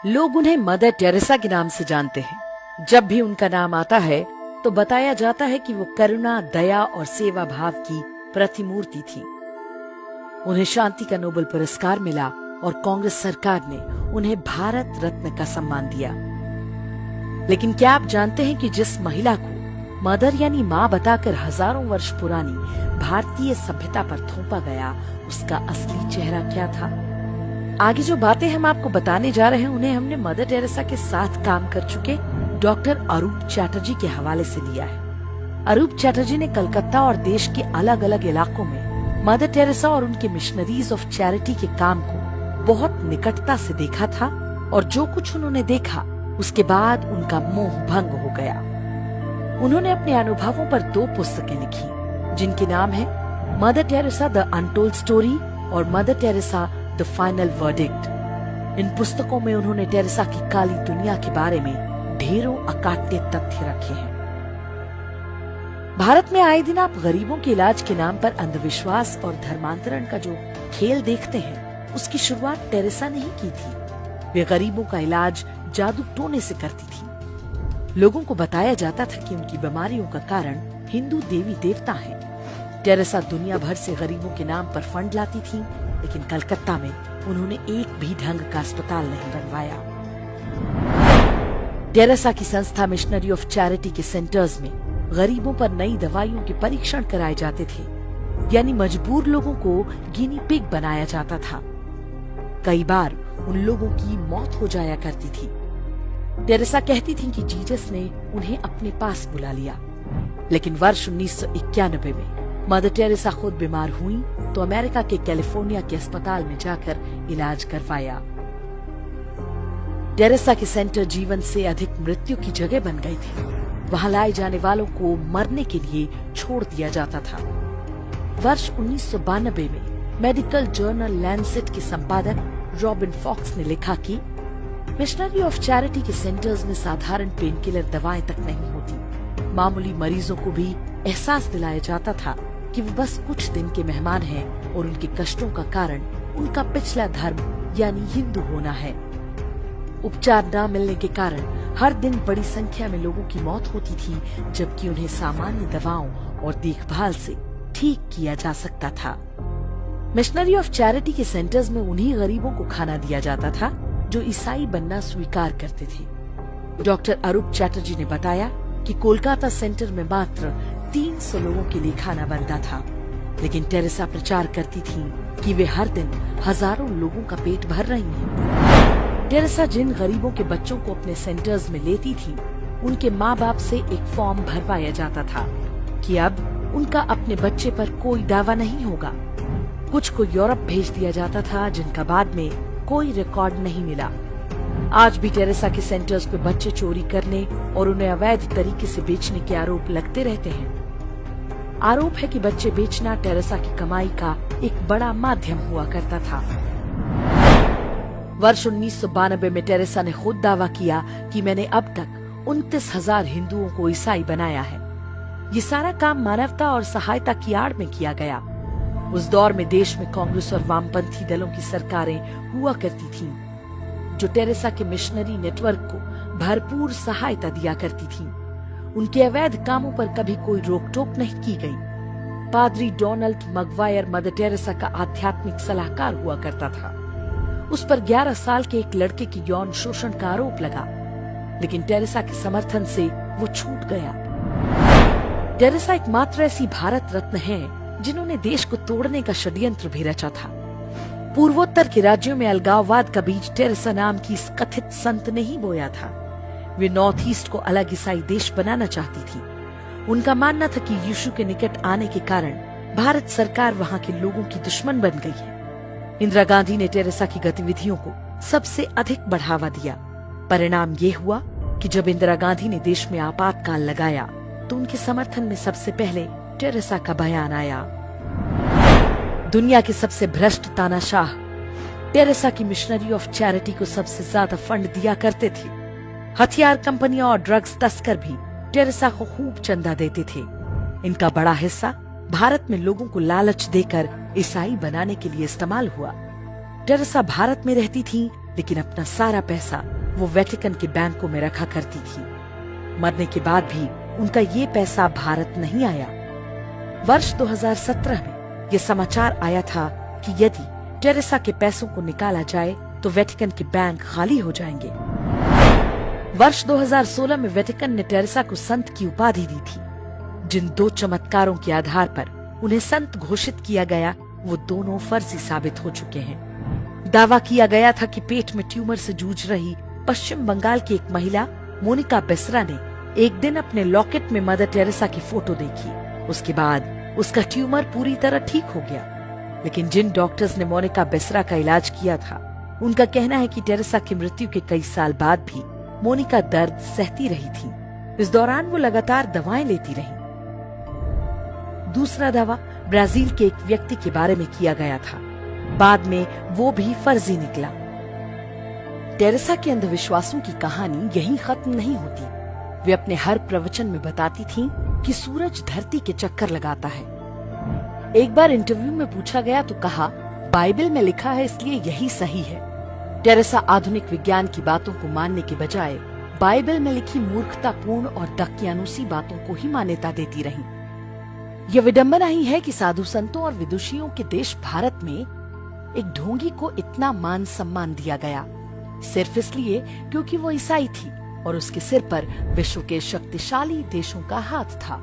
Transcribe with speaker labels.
Speaker 1: लोग उन्हें mother Teresa के नाम से जानते हैं। जब भी उनका नाम आता है तो बताया जाता है कि वो करुणा, दया और सेवा भाव की प्रतिमूर्ति थी। उन्हें शांति का नोबेल पुरस्कार मिला और कांग्रेस सरकार ने उन्हें भारत रत्न का सम्मान दिया। लेकिन क्या आप जानते हैं कि जिस महिला को मदर यानी माँ बताकर हजारों वर्ष पुरानी भारतीय सभ्यता पर थोपा गया, उसका असली चेहरा क्या था? आगे जो बातें हम आपको बताने जा रहे हैं उन्हें हमने मदर टेरेसा के साथ काम कर चुके डॉक्टर अरूप चैटर्जी के हवाले से लिया है। अरूप चैटर्जी ने कलकत्ता और देश के अलग अलग इलाकों में मदर टेरेसा और उनके मिशनरीज ऑफ चैरिटी के काम को बहुत निकटता से देखा था और जो कुछ उन्होंने देखा उसके बाद उनका मोह भंग हो गया। उन्होंने अपने अनुभवों पर 2 पुस्तकें लिखी जिनके नाम है Mother Teresa the untold story और Mother Teresa the final verdict. इन पुस्तकों में उन्होंने टेरेसा की काली दुनिया के बारे में ढेरों अकाट्य तथ्य रखे हैं। भारत में आए दिन आप गरीबों के इलाज के नाम पर अंधविश्वास और धर्मांतरण का जो खेल देखते हैं, उसकी शुरुआत टेरेसा ने ही की थी। वे गरीबों का इलाज जादू टोने से करती थी। लोगों को बताया जाता था कि उनकी बीमारियों का कारण हिंदू देवी देवता हैं। टेरेसा दुनिया भर से गरीबों के नाम पर फंड लाती थी, लेकिन कलकत्ता में उन्होंने एक भी ढंग का अस्पताल नहीं बनवाया। टेरेसा की संस्था मिशनरी ऑफ चैरिटी के सेंटर्स में गरीबों पर नई दवाइयों के परीक्षण कराए जाते थे, यानी मजबूर लोगों को गिनी पिग बनाया जाता था। कई बार उन लोगों की मौत हो जाया करती थी। टेरेसा कहती थी कि जीसस ने उन्हें अपने पास बुला लिया। लेकिन वर्ष 1991 में मदर टेरेसा खुद बीमार हुई तो अमेरिका के कैलिफोर्निया के अस्पताल में जाकर इलाज करवाया। टेरेसा के सेंटर जीवन से अधिक मृत्यु की जगह बन गए थे। वहां लाए जाने वालों को मरने के लिए छोड़ दिया जाता था। वर्ष 1992 में मेडिकल जर्नल लैंसेट के संपादक रॉबिन फॉक्स ने लिखा कि मिशनरी ऑफ चैरिटी के सेंटर्स में साधारण पेन किलर दवाएं तक नहीं होती। मामूली मरीजों को भी एहसास दिलाया जाता था कि वो बस कुछ दिन के मेहमान हैं और उनके कष्टों का कारण उनका पिछला धर्म यानी हिंदू होना है। उपचार न मिलने के कारण हर दिन बड़ी संख्या में लोगों की मौत होती थी, जबकि उन्हें सामान्य दवाओं और देखभाल से ठीक किया जा सकता था। मिशनरी ऑफ चैरिटी के सेंटर्स में उन्हीं गरीबों को खाना दिया जाता था जो ईसाई बनना स्वीकार करते थे। डॉक्टर अरूप चैटर्जी ने बताया कि कोलकाता सेंटर में मात्र 300 लोगों के लिए खाना बनता था, लेकिन टेरेसा प्रचार करती थी कि वे हर दिन हजारों लोगों का पेट भर रही हैं। टेरेसा जिन गरीबों के बच्चों को अपने सेंटर्स में लेती थी, उनके माँ बाप से एक फॉर्म भरवाया जाता था कि अब उनका अपने बच्चे पर कोई दावा नहीं होगा। कुछ को यूरोप भेज दिया जाता था, जिनका बाद में कोई रिकॉर्ड नहीं मिला। आज भी टेरेसा के सेंटर्स पे बच्चे चोरी करने और उन्हें अवैध तरीके से बेचने के आरोप लगते रहते हैं। आरोप है कि बच्चे बेचना टेरेसा की कमाई का एक बड़ा माध्यम हुआ करता था। वर्ष 1992 में टेरेसा ने खुद दावा किया कि मैंने अब तक 29,000 हिंदुओं को ईसाई बनाया है। ये सारा काम मानवता और सहायता की आड़ में किया गया। उस दौर में देश में कांग्रेस और वामपंथी दलों की सरकारें हुआ करती थीं, जो टेरेसा के मिशनरी नेटवर्क को भरपूर सहायता दिया करती थीं। उनके अवैध कामों पर कभी कोई रोक टोक नहीं की गई। पादरी डोनाल्ड मगवायर मदर टेरेसा का आध्यात्मिक सलाहकार हुआ करता था। उस पर 11 साल के एक लड़के की यौन शोषण का आरोप लगा, लेकिन टेरेसा के समर्थन से वो छूट गया। टेरेसा एकमात्र ऐसी भारत रत्न है जिन्होंने देश को तोड़ने का षड्यंत्र भी रचा था। पूर्वोत्तर के राज्यों में अलगाववाद का बीज टेरेसा नाम की इस कथित संत ने ही बोया था। वे नॉर्थ ईस्ट को अलग ईसाई देश बनाना चाहती थी। उनका मानना था कि यीशु के निकट आने के कारण भारत सरकार वहाँ के लोगों की दुश्मन बन गई है। इंदिरा गांधी ने टेरेसा की गतिविधियों को सबसे अधिक बढ़ावा दिया। परिणाम ये हुआ कि जब इंदिरा गांधी ने देश में आपातकाल लगाया तो उनके समर्थन में सबसे पहले टेरेसा का बयान आया। दुनिया के सबसे भ्रष्ट तानाशाह टेरेसा की मिशनरी ऑफ चैरिटी को सबसे ज्यादा फंड दिया करते थे। हथियार कंपनियां और ड्रग्स तस्कर भी टेरेसा को खूब चंदा देते थे। इनका बड़ा हिस्सा भारत में लोगों को लालच देकर ईसाई बनाने के लिए इस्तेमाल हुआ। टेरेसा भारत में रहती थी, लेकिन अपना सारा पैसा वो वेटिकन के बैंकों में रखा करती थी। मरने के बाद भी उनका ये पैसा भारत नहीं आया। वर्ष 2017 में ये समाचार आया था कि यदि टेरेसा के पैसों को निकाला जाए तो वेटिकन के बैंक खाली हो जाएंगे। वर्ष 2016 में वेटिकन ने टेरेसा को संत की उपाधि दी थी। जिन 2 चमत्कारों के आधार पर उन्हें संत घोषित किया गया, वो दोनों फर्जी साबित हो चुके हैं। दावा किया गया था कि पेट में ट्यूमर से जूझ रही पश्चिम बंगाल की एक महिला मोनिका बेसरा ने एक दिन अपने लॉकेट में मदर टेरेसा की फोटो देखी। उसके बाद उसका ट्यूमर पूरी तरह ठीक हो गया। लेकिन जिन डॉक्टर्स ने मोनिका बेसरा का इलाज किया था, उनका कहना है कि टेरेसा की मृत्यु के कई साल बाद भी मोनिका दर्द सहती रही थी। इस दौरान वो लगातार दवाएं लेती रही। दूसरा दावा ब्राजील के एक व्यक्ति के बारे में किया गया था। बाद में वो भी फर्जी निकला। टेरेसा के अंधविश्वासों की कहानी यहीं खत्म नहीं होती। वे अपने हर प्रवचन में बताती थीं कि सूरज धरती के चक्कर लगाता है। एक बार इंटरव्यू में पूछा गया तो कहा, बाइबल में लिखा है इसलिए यही सही है। टेरेसा आधुनिक विज्ञान की बातों को मानने के बजाय बाइबल में लिखी मूर्खतापूर्ण और दकियानुसी बातों को ही मान्यता देती रही। यह विडंबना ही है कि साधु संतों और विदुषियों के देश भारत में एक ढोंगी को इतना मान सम्मान दिया गया, सिर्फ इसलिए क्योंकि वो ईसाई थी और उसके सिर पर विश्व के शक्तिशाली देशों का हाथ था।